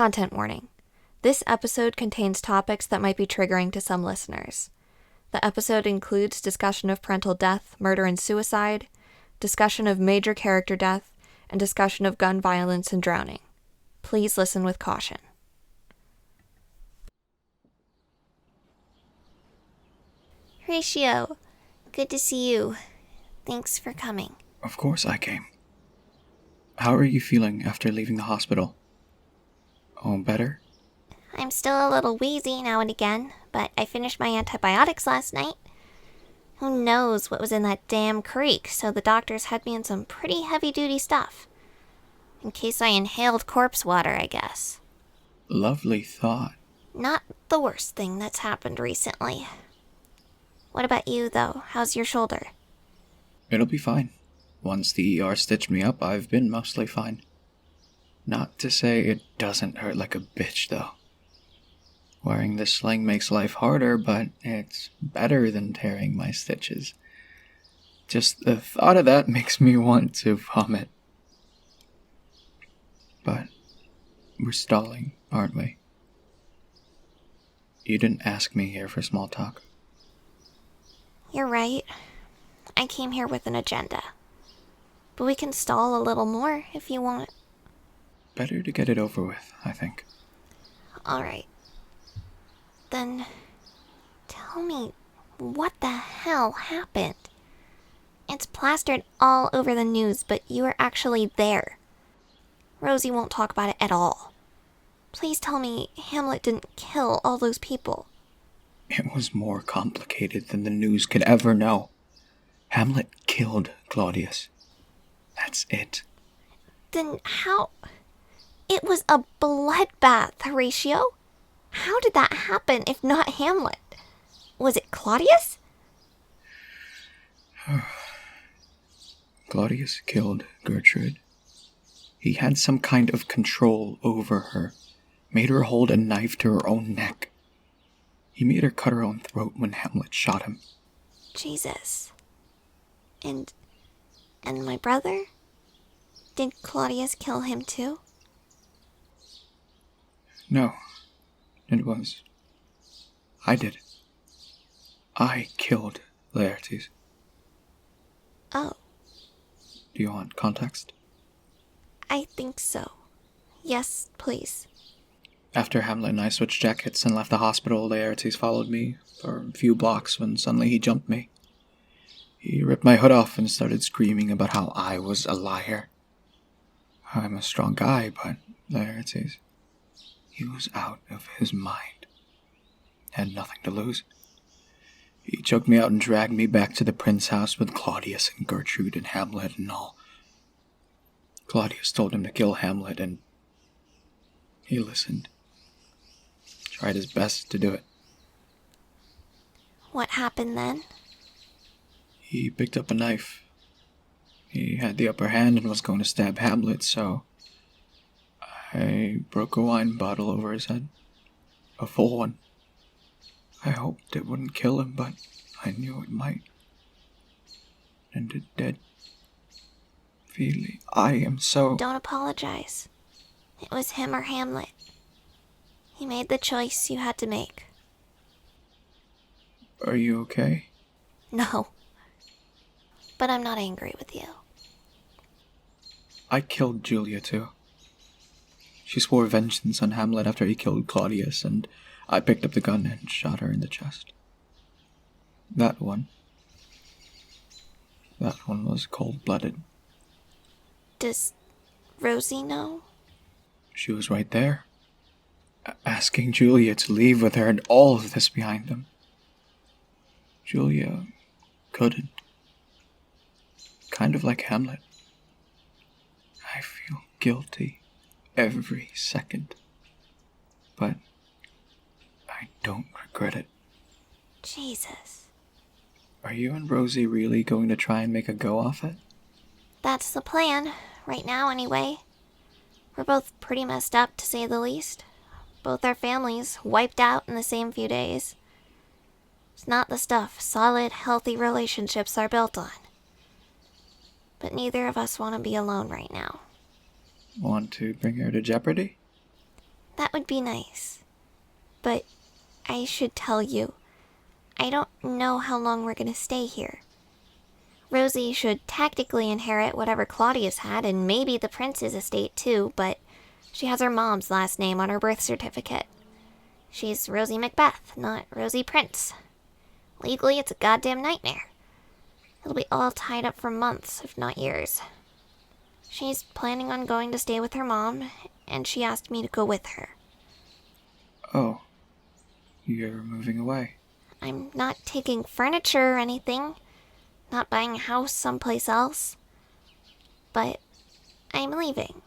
Content warning. This episode contains topics that might be triggering to some listeners. The episode includes discussion of parental death, murder and suicide, discussion of major character death, and discussion of gun violence and drowning. Please listen with caution. Horatio, good to see you. Thanks for coming. Of course I came. How are you feeling after leaving the hospital? Oh, better? I'm still a little wheezy now and again, but I finished my antibiotics last night. Who knows what was in that damn creek, so the doctors had me in some pretty heavy-duty stuff. In case I inhaled corpse water, I guess. Lovely thought. Not the worst thing that's happened recently. What about you, though? How's your shoulder? It'll be fine. Once the ER stitched me up, I've been mostly fine. Not to say it doesn't hurt like a bitch, though. Wearing this sling makes life harder, but it's better than tearing my stitches. Just the thought of that makes me want to vomit. But we're stalling, aren't we? You didn't ask me here for small talk. You're right. I came here with an agenda. But we can stall a little more if you want. Better to get it over with, I think. Alright. Then, tell me, what the hell happened? It's plastered all over the news, but you were actually there. Rosie won't talk about it at all. Please tell me Hamlet didn't kill all those people. It was more complicated than the news could ever know. Hamlet killed Claudius. That's it. Then how? It was a bloodbath, Horatio. How did that happen if not Hamlet? Was it Claudius? Claudius killed Gertrude. He had some kind of control over her, made her hold a knife to her own neck. He made her cut her own throat when Hamlet shot him. Jesus. And my brother? Did Claudius kill him too? No, it was. I did it. I killed Laertes. Oh. Do you want context? I think so. Yes, please. After Hamlet and I switched jackets and left the hospital, Laertes followed me for a few blocks when suddenly he jumped me. He ripped my hood off and started screaming about how I was a liar. I'm a strong guy, but Laertes, he was out of his mind. Had nothing to lose. He choked me out and dragged me back to the prince house with Claudius and Gertrude and Hamlet and all. Claudius told him to kill Hamlet, and he listened. Tried his best to do it. What happened then? He picked up a knife. He had the upper hand and was going to stab Hamlet, so I broke a wine bottle over his head. A full one. I hoped it wouldn't kill him, but I knew it might. And it did. Really, I am so... Don't apologize. It was him or Hamlet. He made the choice you had to make. Are you okay? No. But I'm not angry with you. I killed Julia too. She swore vengeance on Hamlet after he killed Claudius, and I picked up the gun and shot her in the chest. That one was cold-blooded. Does Rosie know? She was right there, asking Julia to leave with her and all of this behind them. Julia couldn't. Kind of like Hamlet. I feel guilty every second, but I don't regret it. Jesus. Are you and Rosie really going to try and make a go off it? That's the plan, right now anyway. We're both pretty messed up, to say the least. Both our families wiped out in the same few days. It's not the stuff solid, healthy relationships are built on. But neither of us want to be alone right now. Want to bring her to jeopardy? That would be nice. But I should tell you, I don't know how long we're gonna stay here. Rosie should technically inherit whatever Claudius had, and maybe the prince's estate too, but she has her mom's last name on her birth certificate. She's Rosie Macbeth, not Rosie Prince. Legally, it's a goddamn nightmare. It'll be all tied up for months, if not years. She's planning on going to stay with her mom, and she asked me to go with her. Oh, you're moving away. I'm not taking furniture or anything. Not buying a house someplace else. But I'm leaving.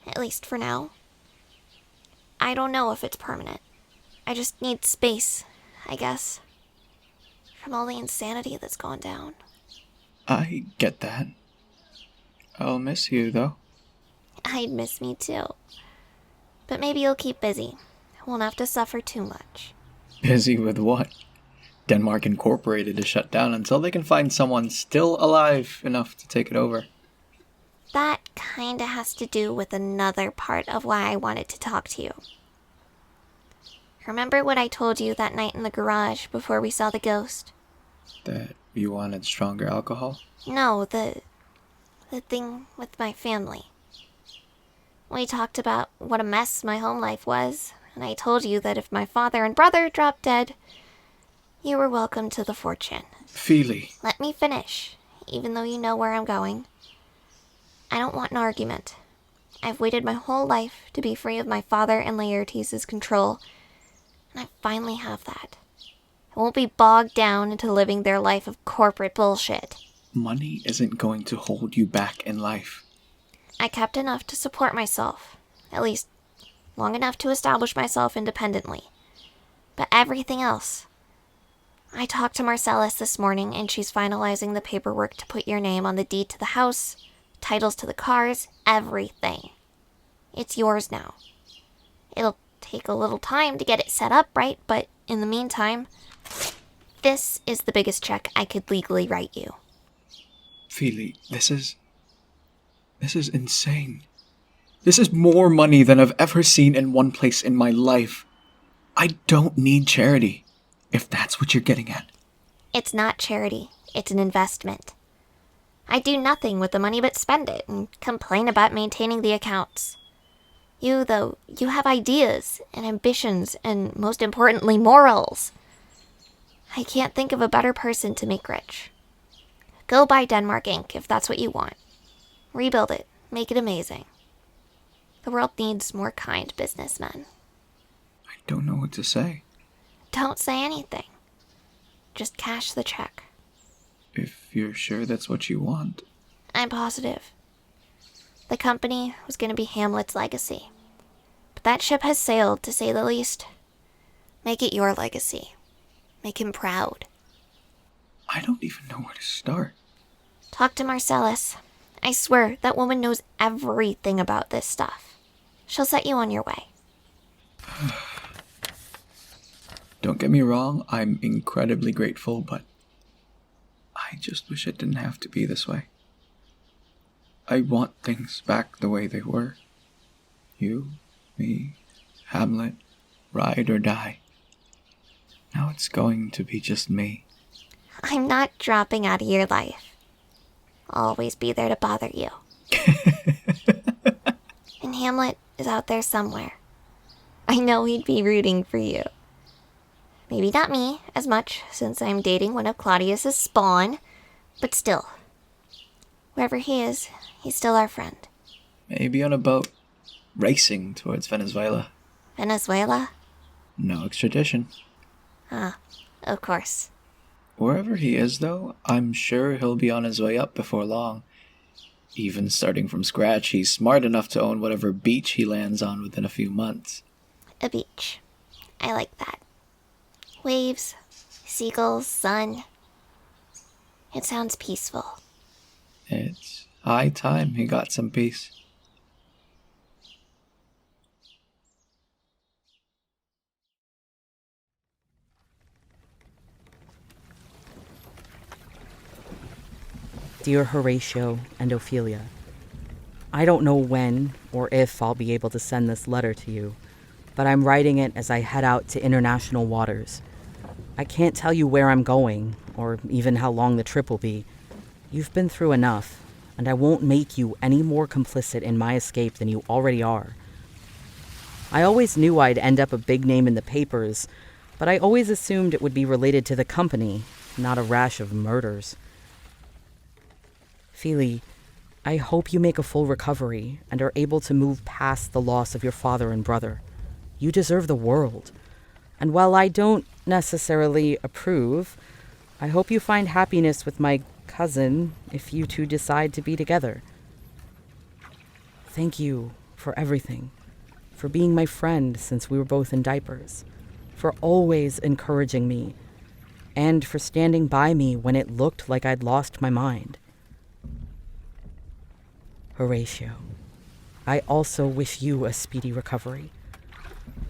At least for now. I don't know if it's permanent. I just need space, I guess. From all the insanity that's gone down. I get that. I'll miss you, though. I'd miss me too. But maybe you'll keep busy. Won't have to suffer too much. Busy with what? Denmark Incorporated is shut down until they can find someone still alive enough to take it over. That kinda has to do with another part of why I wanted to talk to you. Remember what I told you that night in the garage before we saw the ghost? That you wanted stronger alcohol? No, the thing with my family. We talked about what a mess my home life was, and I told you that if my father and brother dropped dead, you were welcome to the fortune. Feely. Let me finish, even though you know where I'm going. I don't want an argument. I've waited my whole life to be free of my father and Laertes' control, and I finally have that. I won't be bogged down into living their life of corporate bullshit. Money isn't going to hold you back in life. I kept enough to support myself, at least long enough to establish myself independently. But everything else... I talked to Marcellus this morning, and she's finalizing the paperwork to put your name on the deed to the house, titles to the cars, everything. It's yours now. It'll take a little time to get it set up right, but in the meantime, this is the biggest check I could legally write you. Feely, this is insane. This is more money than I've ever seen in one place in my life. I don't need charity, if that's what you're getting at. It's not charity. It's an investment. I do nothing with the money but spend it and complain about maintaining the accounts. You, though, you have ideas and ambitions and, most importantly, morals. I can't think of a better person to make rich. Go buy Denmark Inc. if that's what you want. Rebuild it. Make it amazing. The world needs more kind businessmen. I don't know what to say. Don't say anything. Just cash the check. If you're sure that's what you want. I'm positive. The company was going to be Hamlet's legacy. But that ship has sailed, to say the least. Make it your legacy. Make him proud. I don't even know where to start. Talk to Marcellus. I swear, that woman knows everything about this stuff. She'll set you on your way. Don't get me wrong, I'm incredibly grateful, but I just wish it didn't have to be this way. I want things back the way they were. You, me, Hamlet, ride or die. Now it's going to be just me. I'm not dropping out of your life. I'll always be there to bother you. And Hamlet is out there somewhere. I know he'd be rooting for you. Maybe not me as much, since I'm dating one of Claudius's spawn, but still. Wherever he is, he's still our friend. Maybe on a boat, racing towards Venezuela. Venezuela? No extradition. Ah, of course. Wherever he is, though, I'm sure he'll be on his way up before long. Even starting from scratch, he's smart enough to own whatever beach he lands on within a few months. A beach. I like that. Waves, seagulls, sun. It sounds peaceful. It's high time he got some peace. Dear Horatio and Ophelia, I don't know when or if I'll be able to send this letter to you, but I'm writing it as I head out to international waters. I can't tell you where I'm going, or even how long the trip will be. You've been through enough, and I won't make you any more complicit in my escape than you already are. I always knew I'd end up a big name in the papers, but I always assumed it would be related to the company, not a rash of murders. Feely, I hope you make a full recovery and are able to move past the loss of your father and brother. You deserve the world. And while I don't necessarily approve, I hope you find happiness with my cousin if you two decide to be together. Thank you for everything, for being my friend since we were both in diapers, for always encouraging me, and for standing by me when it looked like I'd lost my mind. Horatio, I also wish you a speedy recovery.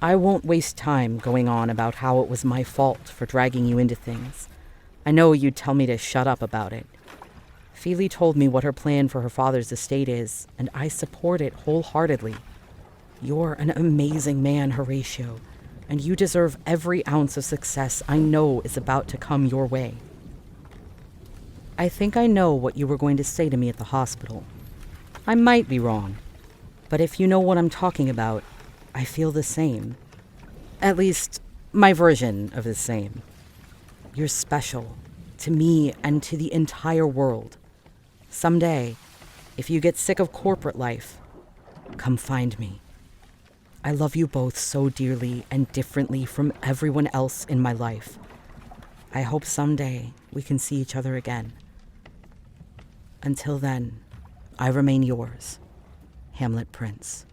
I won't waste time going on about how it was my fault for dragging you into things. I know you'd tell me to shut up about it. Feely told me what her plan for her father's estate is, and I support it wholeheartedly. You're an amazing man, Horatio, and you deserve every ounce of success I know is about to come your way. I think I know what you were going to say to me at the hospital. I might be wrong, but if you know what I'm talking about, I feel the same. At least, my version of the same. You're special, to me and to the entire world. Someday, if you get sick of corporate life, come find me. I love you both so dearly and differently from everyone else in my life. I hope someday we can see each other again. Until then, I remain yours, Hamlet Prince.